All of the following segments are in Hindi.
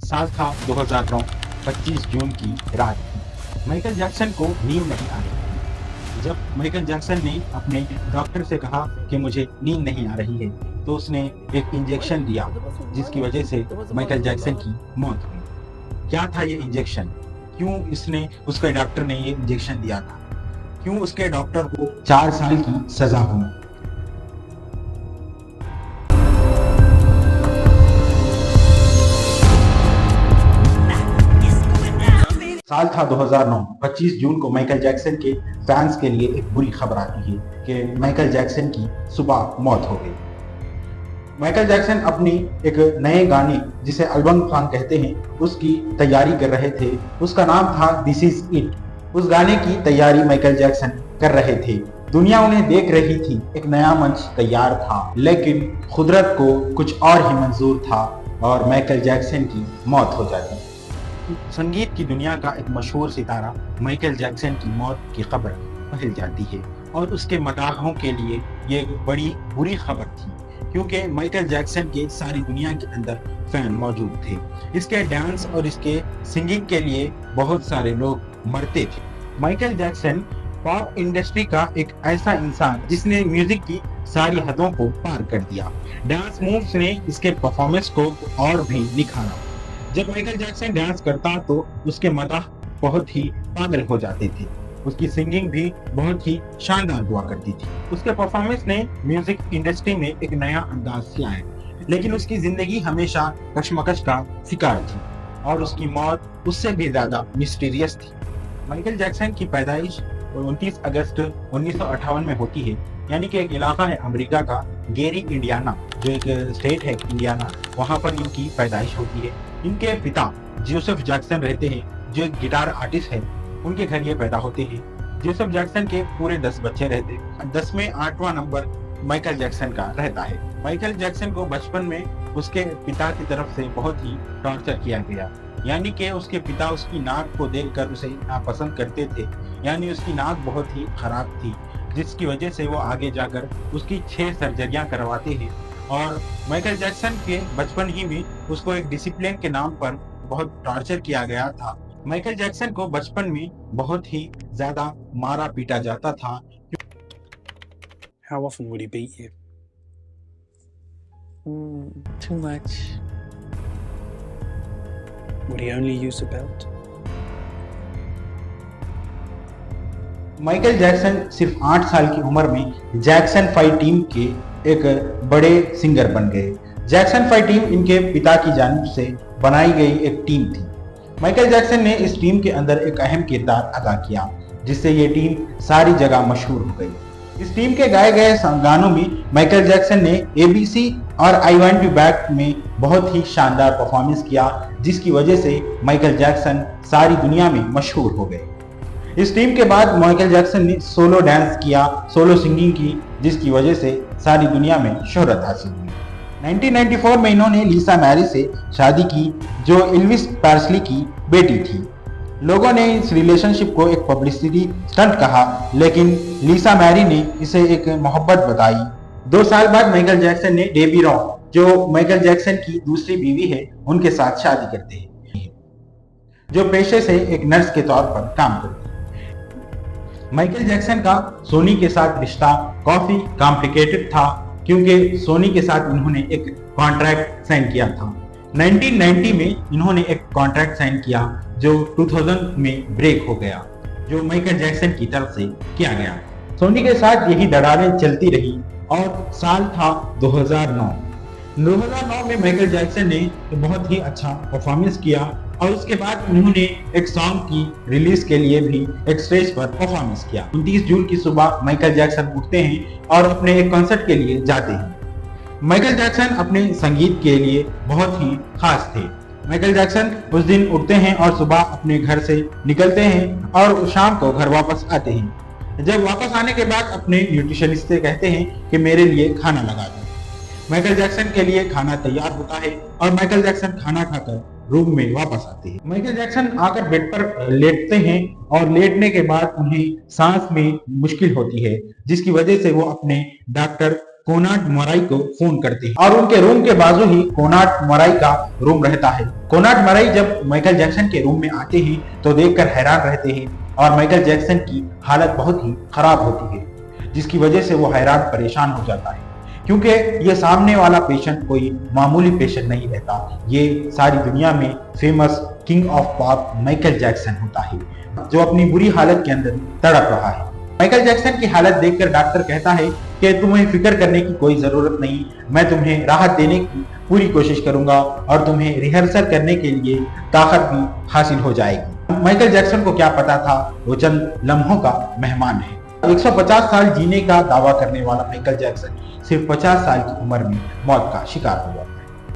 साल था 2009, 25 जून की रात थी। माइकल जैक्सन को नींद नहीं आ रही थी। जब माइकल जैक्सन ने अपने डॉक्टर से कहा कि मुझे नींद नहीं आ रही है, तो उसने एक इंजेक्शन दिया, जिसकी वजह से माइकल जैक्सन की मौत हुई। क्या था ये इंजेक्शन? क्यों इसने उसके डॉक्टर ने ये इंजेक्शन दिया था? क्यों उसके डॉक्टर को 4 साल की सजा हुई? साल था 2009, 25 जून को माइकल जैक्सन के फैंस के लिए एक बुरी खबर आती है कि माइकल जैक्सन की सुबह मौत हो गई। माइकल जैक्सन अपनी एक नए गाने, जिसे एल्बम सॉन्ग कहते हैं, उसकी तैयारी कर रहे थे। उसका नाम था दिस इज इट। उस गाने की तैयारी माइकल जैक्सन कर रहे थे। दुनिया उन्हें देख रही थी, एक नया मंच तैयार था, लेकिन कुदरत को कुछ और ही मंजूर था और माइकल जैक्सन की मौत हो जाती। संगीत की दुनिया का एक मशहूर सितारा माइकल जैक्सन की मौत की खबर फैल जाती है और उसके मदाहों के लिए ये एक बड़ी बुरी खबर थी, क्योंकि माइकल जैक्सन के सारी दुनिया के अंदर फैन मौजूद थे। इसके डांस और इसके सिंगिंग के लिए बहुत सारे लोग मरते थे। माइकल जैक्सन पॉप इंडस्ट्री का एक ऐसा इंसान जिसने म्यूजिक की सारी हदों को पार कर दिया। डांस मूव्स ने इसके परफॉर्मेंस को और भी निखारा। जब माइकल जैक्सन डांस करता तो उसके मदाह बहुत ही पागल हो जाते थे। उसकी सिंगिंग भी बहुत ही शानदार हुआ करती थी। उसके परफॉर्मेंस ने म्यूजिक इंडस्ट्री में एक नया अंदाज लाया, लेकिन उसकी जिंदगी हमेशा कशमकश का शिकार थी और उसकी मौत उससे भी ज्यादा मिस्टीरियस थी। माइकल जैक्सन की पैदाइश 29 अगस्त 1958 में होती है, यानी कि एक इलाका है अमेरिका का, गेरी, इंडियाना, जो एक स्टेट है इंडियाना, वहां पर इनकी पैदाइश होती है। इनके पिता जोसेफ जैक्सन रहते हैं, जो एक गिटार आर्टिस्ट है। उनके घर ये पैदा होते हैं। जोसेफ जैक्सन के पूरे 10 बच्चे रहते हैं। 10 में 8वां नंबर माइकल जैक्सन का रहता है। माइकल जैक्सन को बचपन में उसके पिता की तरफ से बहुत ही टॉर्चर किया गया, यानी कि उसके पिता उसकी नाक को देखकर उसे नापसंद करते थे। यानी उसकी नाक बहुत ही खराब थी, जिसकी वजह से वो आगे जाकर उसकी 6 सर्जरियां करवाते हैं। और माइकल जैक्सन के बचपन ही में उसको एक डिसिप्लिन के नाम पर बहुत टॉर्चर किया गया था। माइकल जैक्सन को बचपन में बहुत ही ज्यादा मारा पीटा जाता था। How often would he beat you? Too much. Would he only use a belt? Michael Jackson सिर्फ 8 साल की उम्र में जैक्सन 5 टीम के एक बड़े सिंगर बन गए। जैक्सन 5 टीम इनके पिता की जानिब से बनाई गई एक टीम थी। माइकल जैक्सन ने इस टीम के अंदर एक अहम किरदार अदा किया, जिससे ये टीम सारी जगह मशहूर हो गई। इस टीम के गाए गए गानों में माइकल जैक्सन ने ABC और आई वांट यू बैक में बहुत ही शानदार परफॉर्मेंस किया, जिसकी वजह से माइकल जैक्सन सारी दुनिया में मशहूर हो गए। इस टीम के बाद माइकल जैक्सन ने सोलो डांस किया, सोलो सिंगिंग की, जिसकी वजह से सारी दुनिया में शोहरत हासिल हुई। 1994 में इन्होंने लिसा मैरी से शादी की, जो एल्विस प्रेस्ली की बेटी थी। लोगों ने इस रिलेशनशिप को एक पब्लिसिटी स्टंट कहा, लेकिन लिसा मैरी ने इसे एक मोहब्बत बताई। 2 साल बाद माइकल जैक्सन ने डेबी रॉ, जो माइकल जैक्सन की दूसरी बीवी है, उनके साथ शादी करते हैं, जो पेशे से एक नर्स के तौर पर काम करती है। माइकल जैक्सन का सोनी के साथ रिश्ता काफी कॉम्प्लिकेटेड था, क्योंकि सोनी के साथ इन्होंने एक कॉन्ट्रैक्ट साइन किया था। 1990 में इन्होंने एक कॉन्ट्रैक्ट साइन किया, जो 2000 में ब्रेक हो गया, जो माइकल जैक्सन की तरफ से किया गया। सोनी के साथ यही दरारें चलती रही और साल था 2009। 2009 में माइकल जैक्सन ने बहुत ही अच्छा परफॉर्मेंस किया और उसके बाद उन्होंने एक सॉन्ग की रिलीज के लिए भी एक स्टेज पर परफॉर्मेंस किया। 29 जून की सुबह माइकल जैक्सन उठते हैं और अपने एक कॉन्सर्ट के लिए जाते हैं। माइकल जैक्सन अपने संगीत के लिए बहुत ही खास थे। माइकल जैक्सन उस दिन उठते हैं और सुबह अपने घर से निकलते हैं और शाम को घर वापस आते हैं। जब वापस आने के बाद अपने न्यूट्रिशनिस्ट से कहते हैं कि मेरे लिए खाना लगा दो। माइकल जैक्सन के लिए खाना तैयार होता है और माइकल जैक्सन खाना खाकर रूम में वापस आते हैं। माइकल जैक्सन आकर बेड पर लेटते हैं और लेटने के बाद उन्हें सांस में मुश्किल होती है, जिसकी वजह से वो अपने डॉक्टर कोनार्ड मोराई को फोन करते हैं और उनके रूम के बाजू ही कोनार्ड मोराई का रूम रहता है। कोनार्ड मोराई जब माइकल जैक्सन के रूम में आते हैं तो देखकर हैरान रहते हैं और माइकल जैक्सन की हालत बहुत ही खराब होती है, जिसकी वजह से वो हैरान परेशान हो जाता है, क्योंकि ये सामने वाला पेशेंट कोई मामूली पेशेंट नहीं रहता। ये सारी दुनिया में famous king of pop Michael Jackson होता है, जो अपनी बुरी हालत के अंदर तड़प रहा है। माइकल जैक्सन की हालत देखकर डॉक्टर कहता है कि तुम्हें फिक्र करने की कोई जरूरत नहीं, मैं तुम्हें राहत देने की पूरी कोशिश करूंगा और तुम्हें रिहर्सल करने के लिए ताकत भी हासिल हो जाएगी। माइकल जैक्सन को क्या पता था, वो चंद लम्हों का मेहमान है। 150 साल जीने का दावा करने वाला माइकल जैक्सन सिर्फ 50 साल की उम्र में मौत का शिकार हुआ।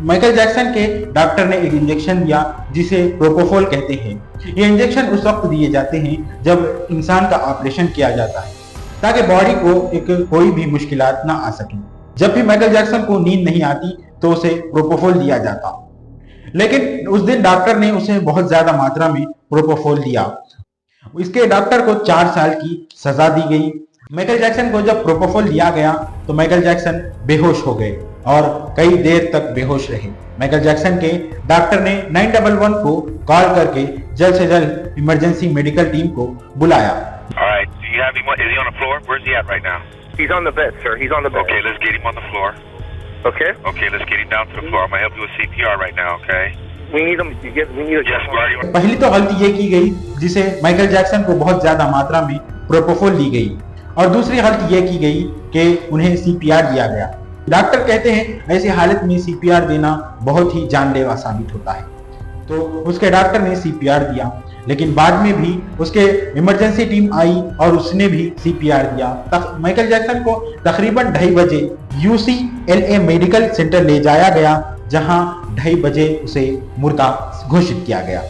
माइकल जैक्सन के डॉक्टर ने एक इंजेक्शन दिया जिसे प्रोपोफोल कहते हैं। ये इंजेक्शन उस वक्त दिए जाते हैं जब इंसान का ऑपरेशन किया जाता है, ताकि बॉडी को एक कोई भी मुश्किलात ना आ सके। जब भी माइकल जैक्सन को नींद नहीं आती तो उसे प्रोपोफोल दिया जाता, लेकिन उस दिन डॉक्टर ने उसे बहुत ज्यादा मात्रा में प्रोपोफोल दिया। इसके डॉक्टर को 4 साल की सजा दी गई। माइकल जैक्सन को जब प्रोपोफोल दिया गया तो माइकल जैक्सन बेहोश हो गए और कई देर तक बेहोश रहे। माइकल जैक्सन के डॉक्टर ने 911 को कॉल करके जल्द से जल्द इमरजेंसी मेडिकल टीम को बुलाया। Alright, do you have him? Is he on the floor? Where's he at right now? He's on the bed, sir. He's on the bed. Okay, let's get him on the floor. Okay? Okay, let's get him down to the floor. I'm gonna help you with CPR right now, okay? We need him. We need a Yes, where are you? पहली तो गलती ये की गई जिसे माइकल जैक्सन को बहुत ज्यादा मात्रा में प्रोपोफोल दी गई, और दूसरी गलती ये की गई कि उन्हें सीपीआर दिया गया। डॉक्टर कहते हैं ऐसी हालत में सीपीआर देना बहुत ही जानलेवा साबित होता है, तो उसके डॉक्टर ने सीपीआर दिया, लेकिन बाद में भी उसके इमरजेंसी टीम आई और उसने भी सीपीआर दिया। माइकल जैक्सन को तकरीबन 2:30 बजे UCLA मेडिकल सेंटर ले जाया गया, जहां 2:30 बजे उसे मुर्दा घोषित किया गया।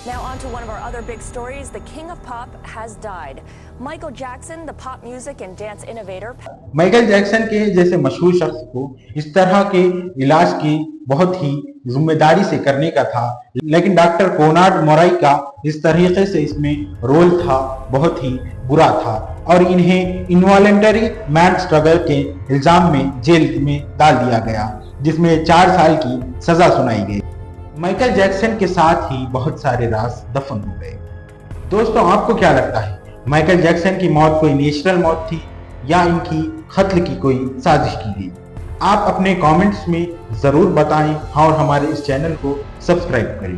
Now on to one of our other big stories. The king of pop has died. Michael Jackson, the pop music and dance innovator. Michael Jackson के जैसे मशहूर शख्स को इस तरह के इलाज की बहुत ही जिम्मेदारी से करने का था, लेकिन डॉक्टर कोनार्ड मोराई का इस तरीके से इसमें रोल था बहुत ही बुरा था और इन्हें इनवॉलेंटरी मैन स्ट्रगल के इल्जाम में जेल में डाल दिया गया, जिसमें 4 साल की सजा सुनाई गई। माइकल जैक्सन के साथ ही बहुत सारे राज दफन हो गए। दोस्तों, आपको क्या लगता है, माइकल जैक्सन की मौत कोई नेचुरल मौत थी या इनकी कत्ल की कोई साजिश की गई? आप अपने कमेंट्स में जरूर बताएं और हमारे इस चैनल को सब्सक्राइब करें।